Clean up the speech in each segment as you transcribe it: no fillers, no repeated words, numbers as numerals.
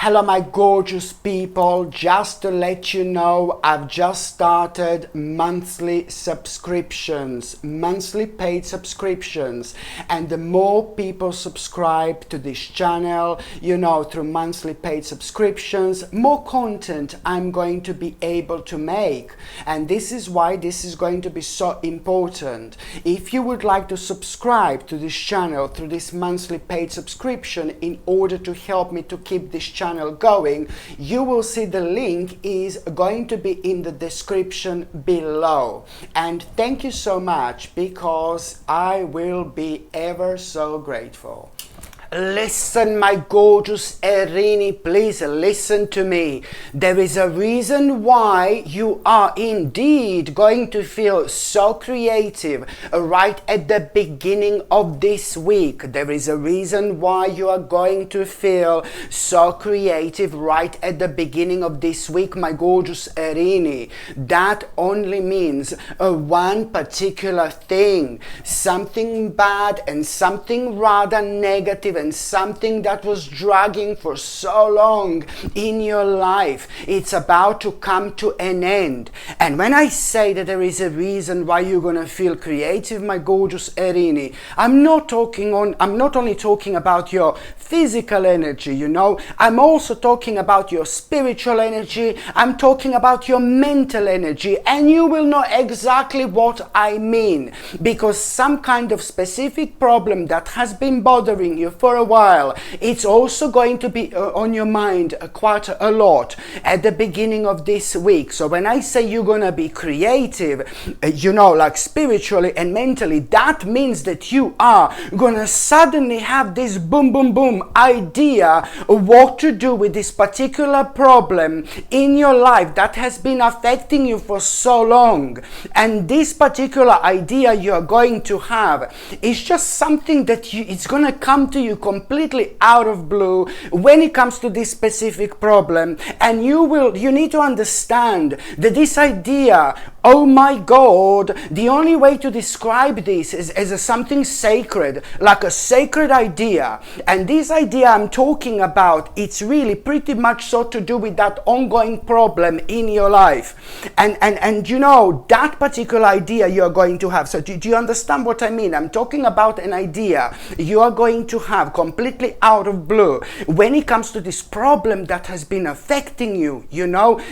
Hello my gorgeous people, just to let you know, I've just started monthly subscriptions, monthly paid subscriptions, and the more people subscribe to this channel, through monthly paid subscriptions, more content I'm going to be able to make. And this is why this is going to be so important. If you would like to subscribe to this channel through this monthly paid subscription in order to help me to keep this channel going, you will see the link is going to be in the description below. And thank you so much, because I will be ever so grateful. Listen, my gorgeous Erini, please listen to me. There is a reason why you are indeed going to feel so creative right at the beginning of this week. There is a reason why you are going to feel so creative right at the beginning of this week, my gorgeous Erini. That only means one particular thing, something bad and something rather negative and something that was dragging for so long in your life. It's about to come to an end. And when I say that there is a reason why you're gonna feel creative, my gorgeous Erini, I'm not only talking about your physical energy, I'm also talking about your spiritual energy, I'm talking about your mental energy, and you will know exactly what I mean, because some kind of specific problem that has been bothering you for a while, it's also going to be on your mind quite a lot at the beginning of this week. So when I say you're gonna be creative, like spiritually and mentally, that means that you are gonna suddenly have this boom boom boom idea of what to do with this particular problem in your life that has been affecting you for so long. And this particular idea you're going to have is just something that it's gonna come to you completely out of blue when it comes to this specific problem. And you need to understand that this idea, oh my God, the only way to describe this is as something sacred, like a sacred idea. And this idea I'm talking about, it's really pretty much so to do with that ongoing problem in your life. And that particular idea you're going to have. So do you understand what I mean? I'm talking about an idea you are going to have completely out of blue when it comes to this problem that has been affecting you,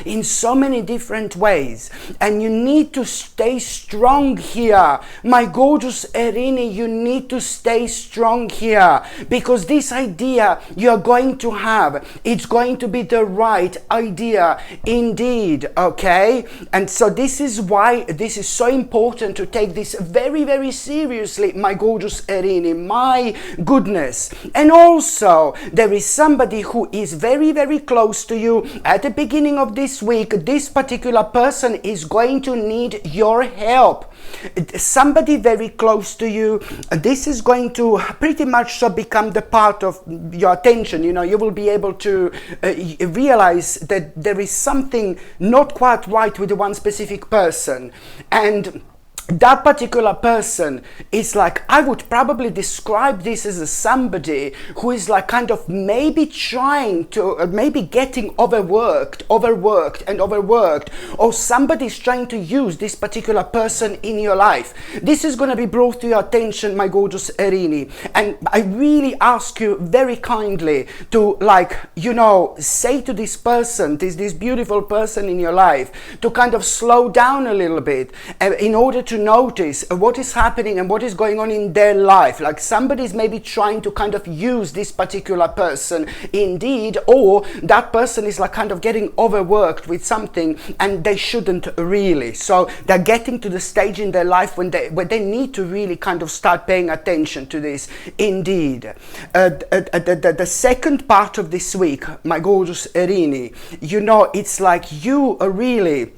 in so many different ways. And you need to stay strong here, my gorgeous Erini. You need to stay strong here, because this idea you're going to have, it's going to be the right idea indeed, okay? And so this is why this is so important to take this very, very seriously, my gorgeous Erini. My goodness. And also, there is somebody who is very, very close to you at the beginning of this week. This particular person is going to need your help. Somebody very close to you, this is going to pretty much so become the part of your attention. You will be able to realize that there is something not quite right with the one specific person. And that particular person is like, I would probably describe this as somebody who is like kind of maybe trying to, maybe getting overworked, or somebody's trying to use this particular person in your life. This is going to be brought to your attention, my gorgeous Erini. And I really ask you very kindly to say to this person, this beautiful person in your life, to kind of slow down a little bit in order to notice what is happening and what is going on in their life. Like somebody's maybe trying to kind of use this particular person indeed, or that person is like kind of getting overworked with something and they shouldn't really. So they're getting to the stage in their life when they need to really kind of start paying attention to this indeed. The second part of this week, my gorgeous Erini, it's like you are really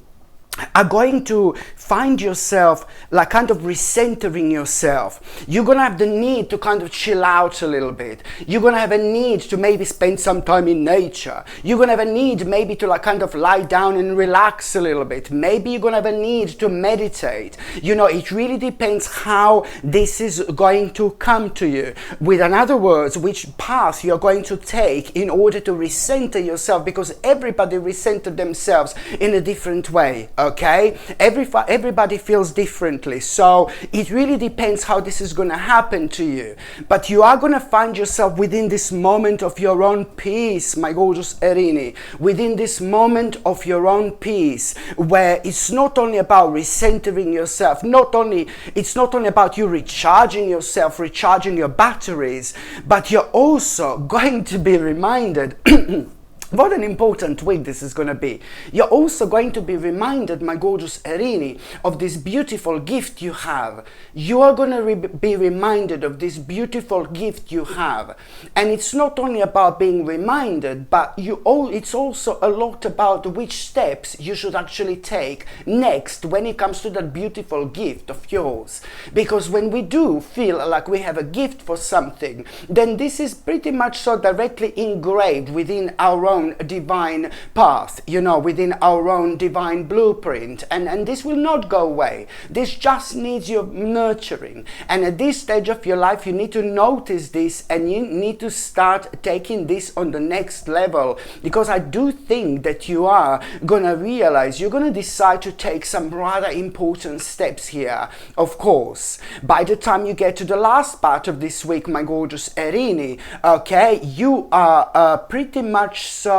are going to find yourself like kind of recentering yourself. You're gonna have the need to kind of chill out a little bit. You're gonna have a need to maybe spend some time in nature. You're gonna have a need maybe to like kind of lie down and relax a little bit. Maybe you're gonna have a need to meditate. You know, it really depends how this is going to come to you. With in other words, which path you're going to take in order to recenter yourself, because everybody recenter themselves in a different way. Okay, everybody feels differently, so it really depends how this is going to happen to you. But you are going to find yourself within this moment of your own peace, my gorgeous Erini, within this moment of your own peace, where it's not only about recentering yourself, it's not only about you recharging yourself, recharging your batteries, but you're also going to be reminded what an important week this is going to be. You're also going to be reminded, my gorgeous Erini, of this beautiful gift you have. You are going to be reminded of this beautiful gift you have. And it's not only about being reminded, but it's also a lot about which steps you should actually take next when it comes to that beautiful gift of yours. Because when we do feel like we have a gift for something, then this is pretty much so directly engraved within our own divine path, you know, within our own divine blueprint, and this will not go away. This just needs your nurturing, and at this stage of your life you need to notice this, and you need to start taking this on the next level, because I do think that you are gonna realize, you're gonna decide to take some rather important steps here. Of course, by the time you get to the last part of this week, my gorgeous Erini, okay, you are pretty much so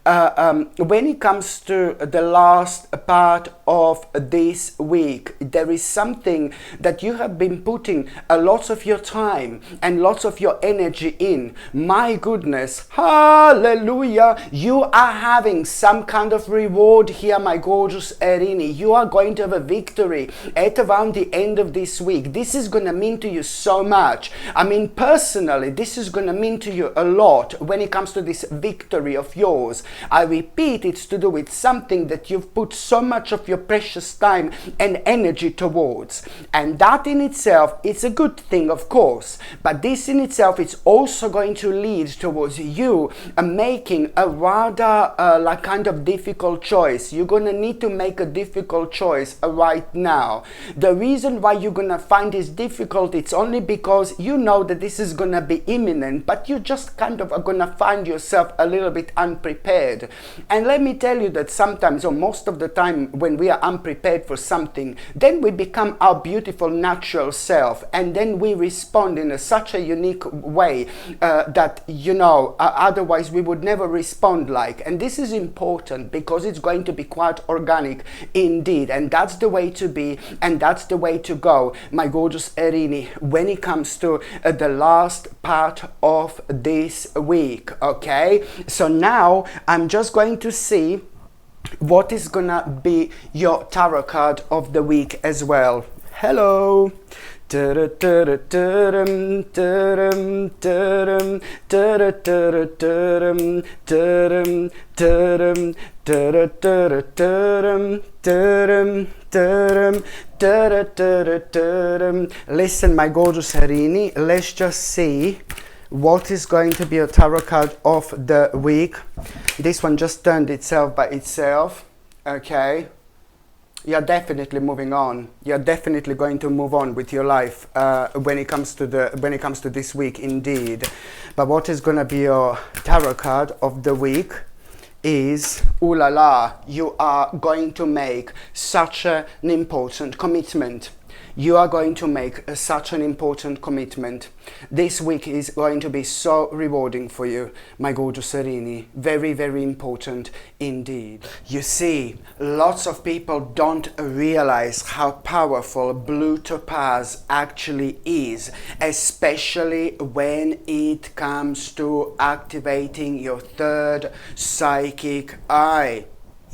when it comes to the last part of this week, there is something that you have been putting a lot of your time and lots of your energy in. My goodness, hallelujah, you are having some kind of reward here, my gorgeous Erini. You are going to have a victory at around the end of this week. This is going to mean to you so much. I mean, personally, this is going to mean to you a lot when it comes to this victory of yours. I repeat, it's to do with something that you've put so much of your precious time and energy towards, and that in itself, it's a good thing, of course, but this in itself, it's also going to lead towards you making a rather like kind of difficult choice. You're gonna need to make a difficult choice right now. The reason why you're gonna find this difficult, it's only because you know that this is gonna be imminent, but you just kind of are gonna find yourself a little bit unprepared. And let me tell you that sometimes, or most of the time, when we are unprepared for something, then we become our beautiful natural self, and then we respond in such a unique way that, you know, otherwise we would never respond like. And this is important because it's going to be quite organic indeed, and that's the way to be, and that's the way to go, my gorgeous Erini, when it comes to the last part of this week. Okay, so now I'm just going to see what is gonna be your tarot card of the week as well. Hello. Listen, my gorgeous Erini, let's just see what is going to be a tarot card of the week. This one just turned itself by itself. Okay, you're definitely moving on. You're definitely going to move on with your life when it comes to this week indeed. But what is going to be your tarot card of the week is, ooh la la, you are going to make such an important commitment. You are going to make such an important commitment. This week is going to be so rewarding for you, my gorgeous Erini. Very, very important indeed. You see, lots of people don't realize how powerful blue topaz actually is, especially when it comes to activating your third psychic eye.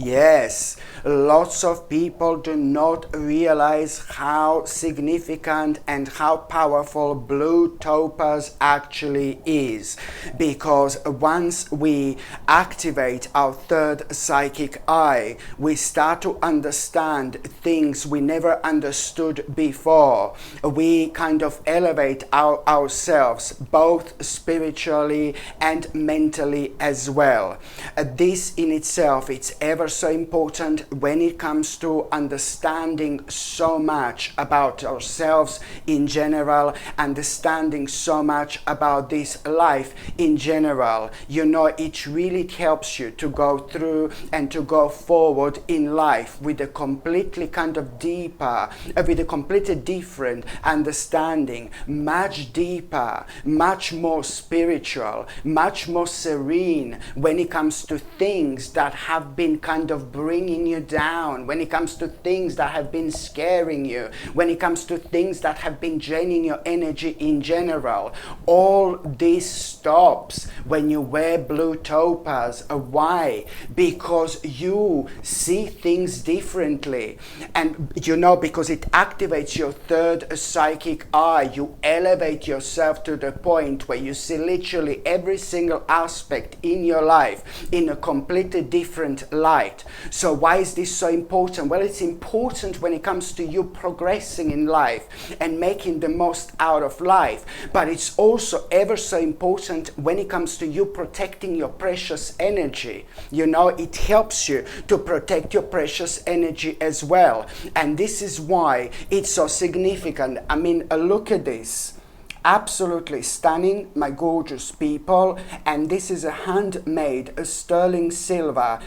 Yes, lots of people do not realize how significant and how powerful blue topaz actually is, because once we activate our third psychic eye, we start to understand things we never understood before. We kind of elevate ourselves both spiritually and mentally as well. This in itself, it's ever so important when it comes to understanding so much about ourselves in general, understanding so much about this life in general. You know, it really helps you to go through and to go forward in life with a completely kind of deeper, with a completely different understanding, much deeper, much more spiritual, much more serene when it comes to things that have been kind of bringing you down, when it comes to things that have been scaring you, when it comes to things that have been draining your energy in general. All this stops when you wear blue topaz. Why? Because you see things differently, and you know, because it activates your third psychic eye. You elevate yourself to the point where you see literally every single aspect in your life in a completely different light. So why is this so important? Well, it's important when it comes to you progressing in life and making the most out of life, but it's also ever so important when it comes to you protecting your precious energy. You know, it helps you to protect your precious energy as well, and this is why it's so significant. I mean, look at this. Absolutely stunning, my gorgeous people. And this is a handmade sterling silver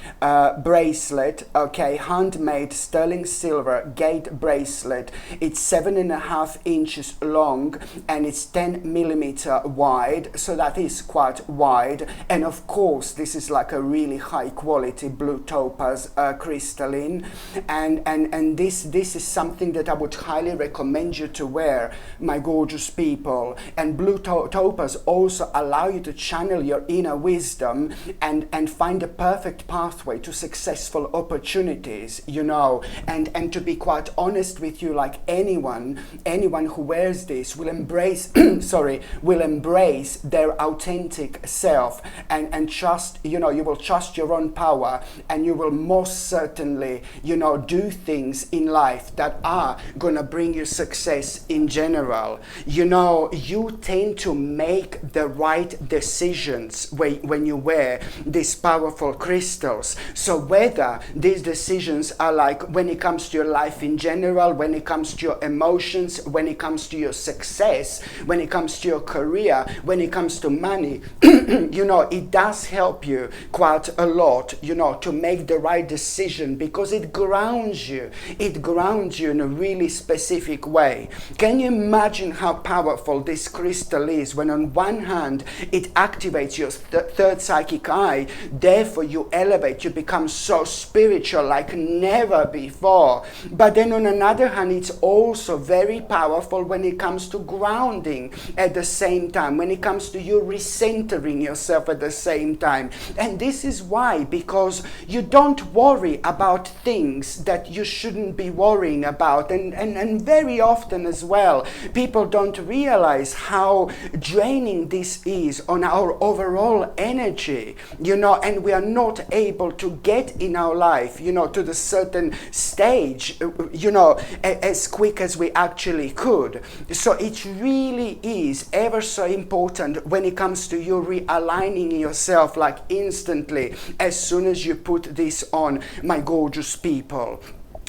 bracelet. Okay, handmade sterling silver gate bracelet. It's 7.5 inches long and it's 10 millimeter wide, so that is quite wide. And of course, this is like a really high quality blue topaz crystalline, and this is something that I would highly recommend you to wear, my gorgeous people. And blue topaz also allow you to channel your inner wisdom and find a perfect pathway to successful opportunities, you know. And to be quite honest with you, like anyone who wears this will embrace will embrace their authentic self and trust, you know, you will trust your own power, and you will most certainly, you know, do things in life that are gonna bring you success in general. You know, you tend to make the right decisions when you wear these powerful crystals. So whether these decisions are like when it comes to your life in general, when it comes to your emotions, when it comes to your success, when it comes to your career, when it comes to money, you know, it does help you quite a lot, you know, to make the right decision, because it grounds you. It grounds you in a really specific way. Can you imagine how powerful this crystal is, when on one hand it activates your third psychic eye, therefore you elevate, you become so spiritual like never before, but then on another hand it's also very powerful when it comes to grounding at the same time, when it comes to you recentering yourself at the same time. And this is why, because you don't worry about things that you shouldn't be worrying about, and very often as well people don't realize how draining this is on our overall energy, you know, and we are not able to get in our life, you know, to the certain stage, you know, as quick as we actually could. So it really is ever so important when it comes to you realigning yourself like instantly as soon as you put this on, my gorgeous people.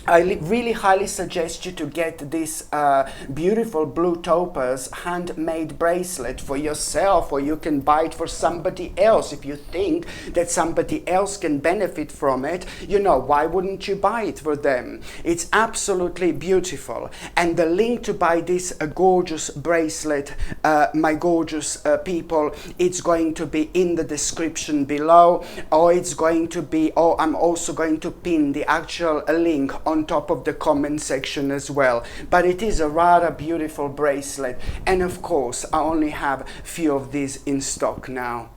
I really highly suggest you to get this beautiful blue topaz handmade bracelet for yourself, or you can buy it for somebody else. If you think that somebody else can benefit from it, you know, why wouldn't you buy it for them? It's absolutely beautiful. And the link to buy this gorgeous bracelet, my gorgeous people, it's going to be in the description below, or it's going to be, or I'm also going to pin the actual link on top of the comment section as well. But it is a rather beautiful bracelet, and of course I only have a few of these in stock now.